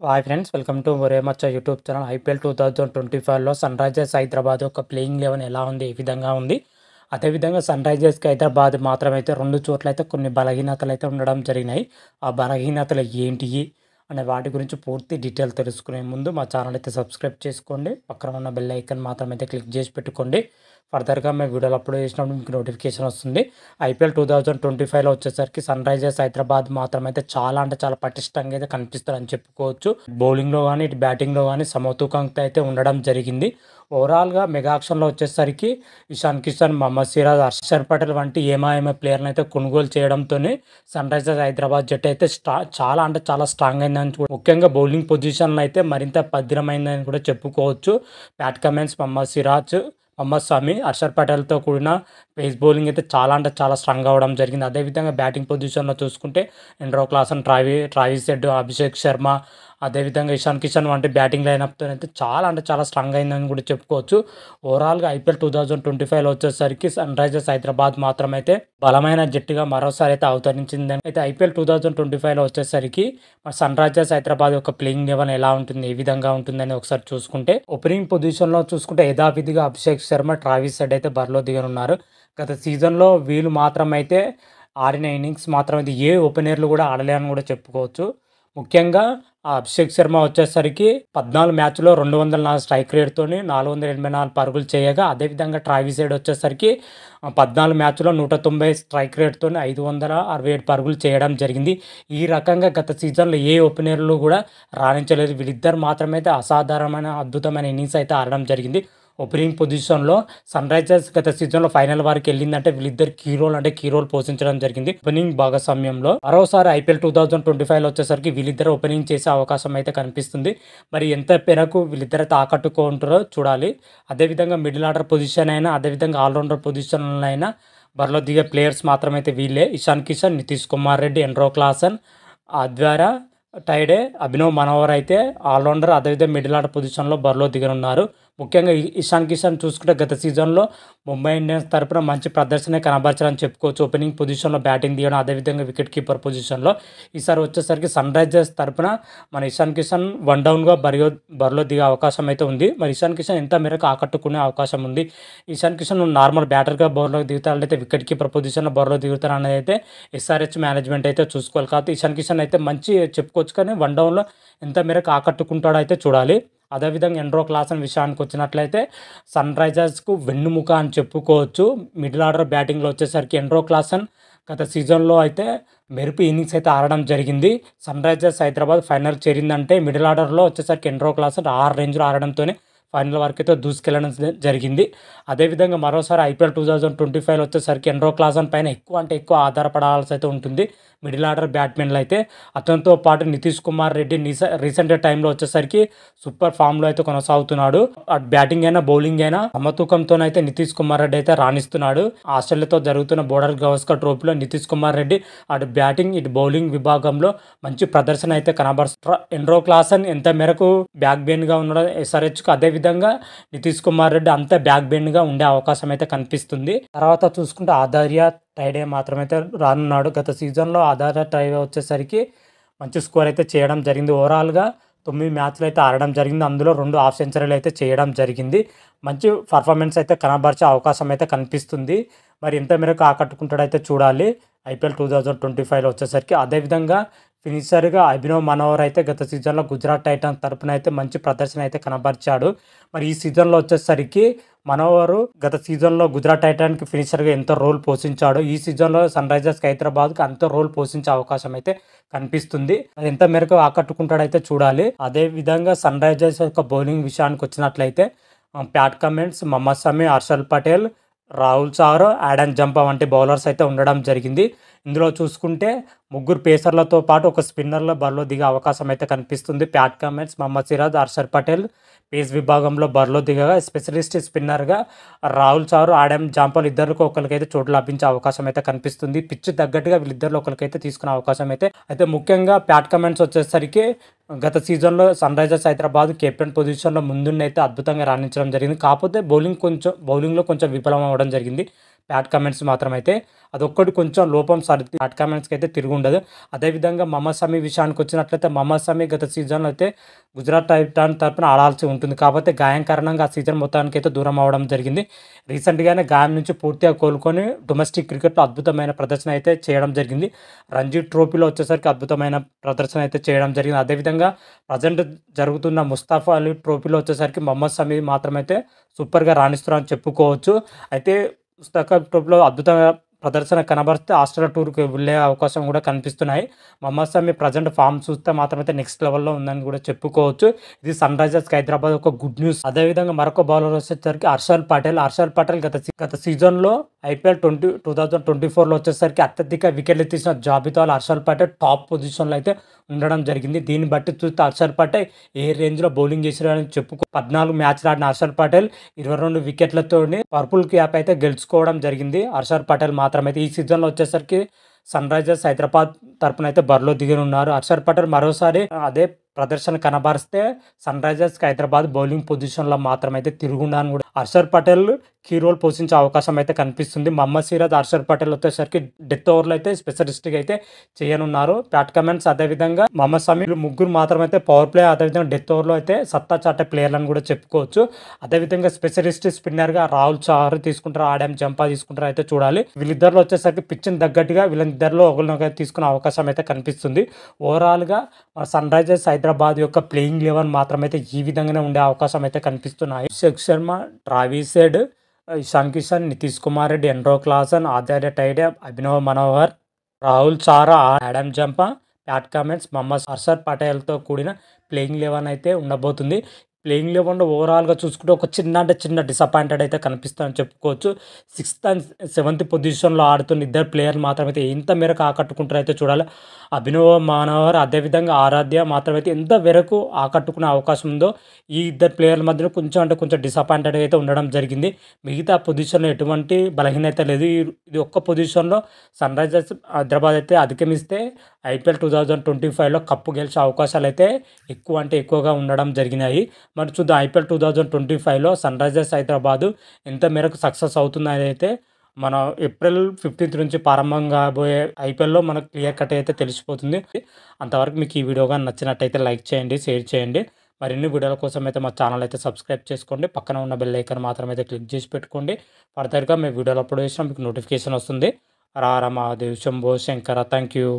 Hi friends, welcome to ఒరే మచ్చ YouTube channel. IPL 2025లో సన్ రైజర్స్ హైదరాబాద్ యొక్క ప్లేయింగ్ లెవెన్ ఎలా ఉంది, ఏ విధంగా ఉంది. అదేవిధంగా సన్ రైజర్స్కి హైదరాబాద్ మాత్రమైతే 2 చోట్ల అయితే కొన్ని బలహీనతలు అయితే ఉండడం జరిగినాయి. ఆ బలహీనతలు ఏంటి అనే వాటి గురించి పూర్తి డీటెయిల్ తెలుసుకునే ముందు మా ఛానల్ అయితే సబ్స్క్రైబ్ చేసుకోండి. పక్కన ఉన్న బెల్ ఐకాన్ మాత్రమైతే క్లిక్ చేసి పెట్టుకోండి. ఫర్దర్గా మేము వీడియోలు అప్లోడ్ చేసినప్పుడు మీకు నోటిఫికేషన్ వస్తుంది. ఐపీఎల్ 2025లో వచ్చేసరికి సన్ రైజర్స్ హైదరాబాద్ మాత్రమైతే చాలా పటిష్టంగా అయితే కనిపిస్తారని చెప్పుకోవచ్చు. బౌలింగ్లో కానీ ఇటు బ్యాటింగ్లో కానీ సమతూకంతో అయితే ఉండడం జరిగింది. ఓవరాల్గా మెగా ఆక్షన్లో వచ్చేసరికి ఇషాన్ కిషన్, మహమ్మద్ సిరాజ్, హర్షర్ పటేల్ వంటి ఏమాయమ ప్లేయర్ని అయితే కొనుగోలు చేయడంతోనే సన్ రైజర్స్ హైదరాబాద్ జట్టు అయితే చాలా స్ట్రాంగ్ అయిందని ముఖ్యంగా బౌలింగ్ పొజిషన్లో అయితే మరింత పద్దిరమైందని కూడా చెప్పుకోవచ్చు. ప్యాట్ కమిన్స్, మహమ్మద్ సిరాజ్, మహమ్మద్ షమి, హర్షర్ పటేల్తో కూడిన పేస్ బౌలింగ్ అయితే చాలా స్ట్రాంగ్ అవ్వడం జరిగింది. అదేవిధంగా బ్యాటింగ్ పొజిషన్లో చూసుకుంటే ఎండ్రో Klaasen, Travis Head, Abhishek Sharma, అదేవిధంగా ఇషాన్ కిషన్ వంటి బ్యాటింగ్ లైనప్తో అయితే చాలా స్ట్రాంగ్ అయిందని కూడా చెప్పుకోవచ్చు. ఓవరాల్గా ఐపీఎల్ 2025లో వచ్చేసరికి సన్ రైజర్స్ హైదరాబాద్ మాత్రమైతే బలమైన జట్టుగా మరోసారి అయితే అవతరించిందని. అయితే ఐపీఎల్ 2025లో వచ్చేసరికి సన్ రైజర్స్ హైదరాబాద్ యొక్క ప్లేయింగ్ లెవెన్ ఎలా ఉంటుంది, ఏ విధంగా ఉంటుందని ఒకసారి చూసుకుంటే, ఓపెనింగ్ పొజిషన్లో చూసుకుంటే యథావిధిగా అభిషేక్ శర్మ, ట్రావిస్ హెడ్ అయితే బరిలో దిగనున్నారు. గత సీజన్లో వీళ్ళు మాత్రమైతే ఆడిన ఇన్నింగ్స్ మాత్రమైతే ఏ ఓపెనర్లు కూడా ఆడలేదని కూడా చెప్పుకోవచ్చు. ముఖ్యంగా అభిషేక్ శర్మ వచ్చేసరికి 14 మ్యాచ్లో 204 స్ట్రైక్ రేట్తో 484 పరుగులు చేయగా, అదేవిధంగా ట్రావిస్ హెడ్ వచ్చేసరికి 14 మ్యాచ్లో 190 స్ట్రైక్ రేట్తో 567 పరుగులు చేయడం జరిగింది. ఈ రకంగా గత సీజన్లో ఏ ఓపెనర్లు కూడా రాణించలేదు. వీళ్ళిద్దరు మాత్రమైతే అసాధారణమైన అద్భుతమైన ఇన్నింగ్స్ అయితే ఆడడం జరిగింది. ఓపెనింగ్ పొజిషన్లో సన్ రైజర్స్ గత సీజన్లో ఫైనల్ వరకు వెళ్ళిందంటే వీళ్ళిద్దరు కీ రోల్ పోషించడం జరిగింది. ఓపెనింగ్ భాగస్వామ్యంలో మరోసారి ఐపీఎల్ 2025లో వచ్చేసరికి వీళ్ళిద్దరు ఓపెనింగ్ చేసే అవకాశం అయితే కనిపిస్తుంది. మరి ఎంత మేరకు వీళ్ళిద్దరైతే ఆకట్టుకుంటారో చూడాలి. అదేవిధంగా మిడిల్ ఆర్డర్ పొజిషన్ అయినా, అదేవిధంగా ఆల్రౌండర్ పొజిషన్లో అయినా బరిలో దిగే ప్లేయర్స్ మాత్రమైతే వీళ్ళే. ఇషాన్ కిషన్, నితీష్ కుమార్ రెడ్డి, ఎండ్రో క్లాసన్, అద్వారా, టైడే, అభినవ్ మనోహర్ అయితే ఆల్రౌండర్, అదేవిధంగా మిడిల్ ఆర్డర్ పొజిషన్లో బరిలో దిగనున్నారు. ముఖ్యంగా ఇషాన్ కిషన్ చూసుకుంటే గత సీజన్లో ముంబై ఇండియన్స్ తరపున మంచి ప్రదర్శన కనబరచాలని చెప్పుకోవచ్చు. ఓపెనింగ్ పొజిషన్లో బ్యాటింగ్ దిగడం, అదేవిధంగా వికెట్ కీపర్ పొజిషన్లో. ఈసారి వచ్చేసరికి సన్ రైజర్స్ తరపున మన ఇషాన్ కిషన్ వన్ డౌన్గా బరిలో దిగే అవకాశం అయితే ఉంది. మరి ఇషాన్ కిషన్ ఎంత మేరకు ఆకట్టుకునే అవకాశం ఉంది, ఇషాన్ కిషన్ నార్మల్ బ్యాటర్గా బరిలో దిగుతారంటే వికెట్ కీపర్ పొజిషన్లో బరిలో దిగుతారు అనేది అయితే ఎస్ఆర్హెచ్ మేనేజ్మెంట్ అయితే చూసుకోవాలి. కాబట్టి ఇషాన్ కిషన్ అయితే మంచి చెప్పుకోవచ్చు, కానీ వన్ డౌన్లో ఎంత మేరకు ఆకట్టుకుంటాడో అయితే చూడాలి. అదేవిధంగా ఎండ్రో క్లాసన్ విషయానికి వచ్చినట్లయితే సన్ రైజర్స్కు వెన్నుముక అని చెప్పుకోవచ్చు. మిడిల్ ఆర్డర్ బ్యాటింగ్లో వచ్చేసరికి ఎండ్రో క్లాసన్ గత సీజన్లో అయితే మెరుపు ఇన్నింగ్స్ అయితే ఆడడం జరిగింది. సన్ రైజర్స్ హైదరాబాద్ ఫైనల్ చేరిందంటే మిడిల్ ఆర్డర్లో వచ్చేసరికి ఎండ్రో క్లాసన్ 6 రేంజ్లో ఆడడంతోనే ఫైనల్ వరకు అయితే దూసుకెళ్లడం జరిగింది. అదేవిధంగా మరోసారి ఐపీఎల్ 2025లో వచ్చేసరికి ఎండ్రో క్లాసన్ పైన ఎక్కువ ఆధారపడాల్సి అయితే ఉంటుంది. మిడిల్ ఆర్డర్ బ్యాట్మెన్లు అయితే అతనితో పాటు నితీష్ కుమార్ రెడ్డి రీసెంట్ టైంలో వచ్చేసరికి సూపర్ ఫామ్లో అయితే కొనసాగుతున్నాడు. అటు బ్యాటింగ్ అయినా బౌలింగ్ అయినా సమతూకంతోనైతే నితీష్ కుమార్ రెడ్డి అయితే రాణిస్తున్నాడు. ఆస్ట్రేలియాతో జరుగుతున్న బోర్డర్ గవస్కర్ ట్రోఫీలో నితీష్ కుమార్ రెడ్డి అటు బ్యాటింగ్ ఇటు బౌలింగ్ విభాగంలో మంచి ప్రదర్శన అయితే కనబరుస్తున్నారు. ఎండ్రో క్లాసన్ ఎంత మేరకు బ్యాక్ బెయిన్గా ఉన్నాడో ఎస్ఆర్హెచ్కు, అదేవిధంగా నితీష్ కుమార్ రెడ్డి అంత బ్యాక్ బెయిన్గా ఉండే అవకాశం అయితే కనిపిస్తుంది. తర్వాత చూసుకుంటే ఆదార్య టైడే మాత్రమైతే రానున్నాడు. గత సీజన్లో ఆదార్య టైడే వచ్చేసరికి మంచి స్కోర్ అయితే చేయడం జరిగింది. ఓవరాల్గా 9 మ్యాచ్లు అయితే ఆడడం జరిగింది. అందులో 2 హాఫ్ సెంచరీలు అయితే చేయడం జరిగింది. మంచి పర్ఫార్మెన్స్ అయితే కనబరిచే అవకాశం అయితే కనిపిస్తుంది. మరి ఎంత మేరకు ఆకట్టుకుంటాడైతే చూడాలి ఐపీఎల్ 2025లో వచ్చేసరికి. అదేవిధంగా ఫినిషర్గా అభినవ్ మనోహర్ అయితే గత సీజన్లో గుజరాత్ టైటన్స్ తరపున అయితే మంచి ప్రదర్శన అయితే కనబరిచాడు. మరి ఈ సీజన్లో వచ్చేసరికి మనోహర్ గత సీజన్లో గుజరాత్ టైటన్కి ఫినిషర్గా ఎంతో రోల్ పోషించాడు. ఈ సీజన్లో సన్ రైజర్స్కి హైదరాబాద్కి అంత రోల్ పోషించే అవకాశం అయితే కనిపిస్తుంది. అది ఎంత మేరకు ఆకట్టుకుంటాడైతే చూడాలి. అదేవిధంగా సన్ రైజర్స్ యొక్క బౌలింగ్ విషయానికి వచ్చినట్లయితే Pat Cummins, Mohammed Shami, Harshal Patel, Rahul Chahar, Adam Zampa వంటి బౌలర్స్ అయితే ఉండడం జరిగింది. ఇందులో చూసుకుంటే 3 పేసర్లతో పాటు ఒక స్పిన్నర్లో బరిలో దిగే అవకాశం అయితే కనిపిస్తుంది. Pat Cummins, Mohammed Siraj, Harshal Patel face విభాగంలో బరిలో దిగగా, స్పెషలిస్ట్ స్పిన్నర్గా రాహుల్ చాహర్, ఆడమ్ జాంపాల్ ఇద్దరికి ఒకరికైతే చోటు లభించే అవకాశం అయితే కనిపిస్తుంది. పిచ్ తగ్గట్టుగా వీళ్ళిద్దరిలో ఒకరికైతే తీసుకునే అవకాశం అయితే ముఖ్యంగా ప్యాట్ కమిన్స్ వచ్చేసరికి గత సీజన్లో సన్ రైజర్స్ హైదరాబాద్ కెప్టెన్ పొజిషన్లో ముందున్న అయితే అద్భుతంగా రాణించడం జరిగింది. కాకపోతే బౌలింగ్లో కొంచెం విఫలం అవ్వడం జరిగింది. బ్యాడ్ కామెంట్స్ మాత్రమైతే అదొక్కటి కొంచెం లోపం సర్ది బ్యాడ్ కామెంట్స్కి అయితే తిరిగి ఉండదు. అదేవిధంగా మహమ్మద్ షమి విషయానికి వచ్చినట్లయితే మహమ్మద్ షమి గత సీజన్లో అయితే గుజరాత్ టైటాన్స్ తరపున ఆడాల్సి ఉంటుంది. కాకపోతే గాయం కారణంగా ఆ సీజన్ మొత్తానికి అయితే దూరం అవ్వడం జరిగింది. రీసెంట్గానే గాయం నుంచి పూర్తిగా కోలుకొని డొమెస్టిక్ క్రికెట్లో అద్భుతమైన ప్రదర్శన అయితే చేయడం జరిగింది. రంజీ ట్రోఫీలో వచ్చేసరికి అద్భుతమైన ప్రదర్శన అయితే చేయడం జరిగింది. అదేవిధంగా ప్రజెంట్ జరుగుతున్న ముస్తాఫా అలీ ట్రోఫీలో వచ్చేసరికి మహమ్మద్ షమి మాత్రమైతే సూపర్గా రాణిస్తున్నారని చెప్పుకోవచ్చు. అయితే ముస్తాఫా ట్రోఫీలో అద్భుతంగా ప్రదర్శన కనబరిస్తే ఆస్ట్రేలియా టూర్కి వెళ్ళే అవకాశం కూడా కనిపిస్తున్నాయి. మహమ్మద్ షమి ప్రజెంట్ ఫామ్ చూస్తే మాత్రమైతే నెక్స్ట్ లెవెల్లో ఉందని కూడా చెప్పుకోవచ్చు. ఇది సన్ రైజర్స్ హైదరాబాద్ ఒక గుడ్ న్యూస్. అదేవిధంగా మరొక బౌలర్ వచ్చేసరికి హర్షల్ పటేల్ గత సీజన్లో IPL 2024లో వచ్చేసరికి అత్యధిక వికెట్లు తీసిన జాబితాలో హర్షల్ పటేల్ టాప్ పొజిషన్లో అయితే ఉండడం జరిగింది. దీన్ని బట్టి చూస్తే హర్షల్ పటేల్ ఏ రేంజ్లో బౌలింగ్ చేసాడని 14 మ్యాచ్లు ఆడిన హర్షల్ పటేల్ 22 వికెట్లతో పర్పుల్ క్యాప్ అయితే గెలుచుకోవడం జరిగింది. హర్షల్ పటేల్ మాత్రమైతే ఈ సీజన్లో వచ్చేసరికి సన్ రైజర్స్ హైదరాబాద్ తరపున అయితే బరిలో దిగనున్నారు. హర్షల్ పటేల్ మరోసారి అదే ప్రదర్శన కనబరిస్తే సన్ రైజర్స్ హైదరాబాద్ బౌలింగ్ పొజిషన్లో మాత్రమైతే తిరుగుండాలని కూడా హర్షల్ పటేల్ కీ రోల్ పోషించే అవకాశం అయితే కనిపిస్తుంది. మహమ్మద్ సిరాజ్, హర్షల్ పటేల్ వచ్చేసరికి డెత్ ఓవర్లో అయితే స్పెషలిస్ట్గా అయితే చేయనున్నారు. ప్యాట్ కమెంట్స్ అదేవిధంగా మహమ్మద్ షమి ముగ్గురు మాత్రమైతే పవర్ ప్లే అదేవిధంగా డెత్ ఓవర్లో అయితే సత్తా చాటే ప్లేయర్లను కూడా చెప్పుకోవచ్చు. అదేవిధంగా స్పెషలిస్ట్ స్పిన్నర్గా రాహుల్ చహర్ తీసుకుంటారు, ఆడమ్ జంపా తీసుకుంటారు అయితే చూడాలి. వీళ్ళిద్దరిలో వచ్చేసరికి పిచ్చిన తగ్గట్టుగా వీళ్ళిద్దరిలో ఒకరినొకరు తీసుకునే అవకాశం అయితే కనిపిస్తుంది. ఓవరాల్గా సన్ రైజర్స్ హైదరాబాద్ యొక్క ప్లేయింగ్ 11 మాత్రమైతే ఈ విధంగానే ఉండే అవకాశం అయితే కనిపిస్తున్నాయి. Abhishek Sharma, Travis Head, Ishan Kishan, Nitish Kumar Reddy, Heinrich Klaasen, Atharva Taide, Abhinav Manohar, Rahul Chahar, Adam Zampa, Pat Cummins, Mohammed Harshal పటేల్తో కూడిన ప్లేయింగ్ 11 అయితే ఉండబోతుంది. ప్లేయింగ్ 11లో ఓవరాల్గా చూసుకుంటే ఒక చిన్న డిసప్పాయింటెడ్ అయితే కనిపిస్తుందని చెప్పుకోవచ్చు. 6th and 7th పొజిషన్లో ఆడుతున్న ఇద్దరు ప్లేయర్లు మాత్రమైతే ఎంత మేరకు ఆకట్టుకుంటారో అయితే చూడాలి. అభినవ్ మనోహర్ అదేవిధంగా ఆరాధ్య మాత్రమైతే ఎంత మేరకు ఆకట్టుకునే అవకాశం ఉందో ఈ ఇద్దరు ప్లేయర్ల మధ్యలో కొంచెం డిసప్పాయింటెడ్ అయితే ఉండడం జరిగింది. మిగతా పొజిషన్లో ఎటువంటి బలహీనత లేదు. ఇది ఒక్క పొజిషన్లో సన్ రైజర్స్ హైదరాబాద్ అయితే అధిగమిస్తే IPL 2025లో కప్పు గెలిచే అవకాశాలు అయితే ఎక్కువగా ఉండడం జరిగినాయి. మరి చూద్దాం IPL 2025లో సన్ రైజర్స్ హైదరాబాదు ఎంత మేరకు సక్సెస్ అవుతుందని అయితే మన ఏప్రిల్ 15th నుంచి ప్రారంభం కాబోయే IPLలో మనకు క్లియర్ కట్ అయితే తెలిసిపోతుంది. అంతవరకు మీకు ఈ వీడియో కానీ నచ్చినట్టయితే లైక్ చేయండి, షేర్ చేయండి. మరిన్ని వీడియోల కోసం అయితే మా ఛానల్ అయితే సబ్స్క్రైబ్ చేసుకోండి. పక్కన ఉన్న బెల్ ఐకాన్ మాత్రం అయితే క్లిక్ చేసి పెట్టుకోండి. ఫర్దర్గా మేము వీడియోలు అప్లోడ్ చేసినా మీకు నోటిఫికేషన్ వస్తుంది. రారా మహాదేవ్, శంభో శంకర. Thank you.